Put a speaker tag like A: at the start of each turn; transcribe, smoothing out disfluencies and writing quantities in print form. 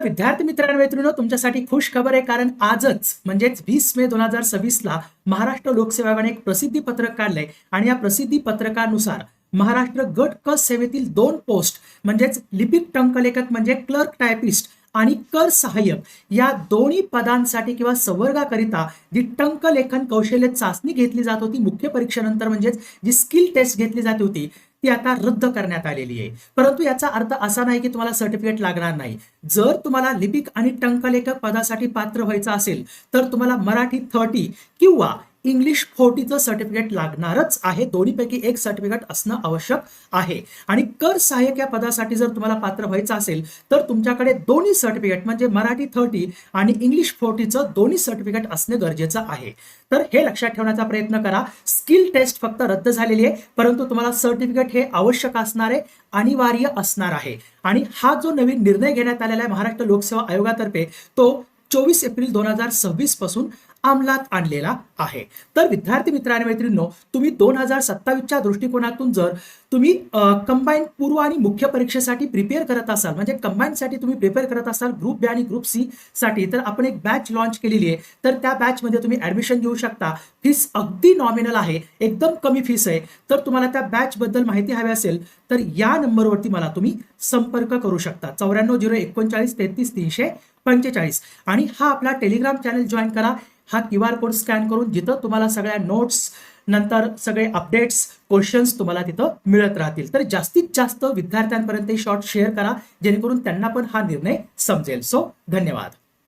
A: विद्यार्थी मित्रांनो तुमच्यासाठी खुश खबर आहे, कारण आजच म्हणजेच 20 मे 2026 ला महाराष्ट्र लोकसेवा आयोगाने एक प्रसिद्धी पत्रक काढलंय आणि या प्रसिद्धी पत्रकानुसार महाराष्ट्र गट क सेवेतील 2 पोस्ट म्हणजेच लिपिक टंकलेखक म्हणजे क्लर्क टायपिस्ट आणि कर सहाय्यक या दोन्ही पदांसाठी किंवा संवर्गाकरिता जी टंकलेखन कौशल्य चाचणी घेतली जात होती मुख्य परीक्षेनंतर, म्हणजेच जी स्किल टेस्ट घेतली जात होती ती आता रद्द करण्यात आलेली आहे. परंतु याचा अर्थ असा नाही की तुम्हाला सर्टिफिकेट लागणार नाही. जर तुम्हाला लिपिक आणि टंकलेखक पदासाठी पात्र व्हायचं असेल तर तुम्हाला मराठी 30 किंवा इंग्लिश 40चं सर्टिफिकेट लागणारच आहे. दोन्हीपैकी एक सर्टिफिकेट असणं आवश्यक आहे. आणि कर सहाय्यक या पदासाठी जर तुम्हाला पात्र व्हायचं असेल तर तुमच्याकडे दोन्ही सर्टिफिकेट म्हणजे मराठी 30 आणि इंग्लिश 40चं दोन्ही सर्टिफिकेट असणे गरजेचं आहे. तर हे लक्षात ठेवण्याचा प्रयत्न करा. स्किल टेस्ट फक्त रद्द झालेली आहे, परंतु तुम्हाला सर्टिफिकेट हे आवश्यक असणार आहे, अनिवार्य असणार आहे. आणि हा जो नवीन निर्णय घेण्यात आलेला आहे महाराष्ट्र लोकसेवा आयोगातर्फे तो 24 एप्रिल 2026 पासून अंमलात आणलेला आहे. तर विद्यार्थी मित्रांनो तुम्ही 2027च्या दृष्टिकोनातून जर तुम्ही कंबाईन पूर्व आणि मुख्य परीक्षेसाठी प्रिपेअर करत असाल, म्हणजे कंबाईनसाठी तुम्ही प्रिपेअर करत असाल ग्रुप बी आणि ग्रुप सी साठी, तर आपण एक बॅच लॉन्च केलेली आहे. तर त्या बॅच मध्ये तुम्ही ऍडमिशन घेऊ शकता. फीस अगदी नॉमिनल आहे, एकदम कमी फीस आहे. तर तुम्हाला त्या बॅच बद्दल माहिती हवी असेल तर या नंबरवरती मला तुम्ही संपर्क करू शकता. 9409393345 आणि हा आपला टेलिग्राम चॅनल जॉईन करा. हा QR कोड स्कॅन करून जिथं तुम्हाला सगळ्या नोट्स नंतर सगळे अपडेट्स क्वेश्चन्स तुम्हाला तिथं मिळत राहतील. तर जास्तीत जास्त विद्यार्थ्यांपर्यंत शॉर्ट शेअर करा जेणेकरून त्यांना पण हा निर्णय समजेल. सो धन्यवाद.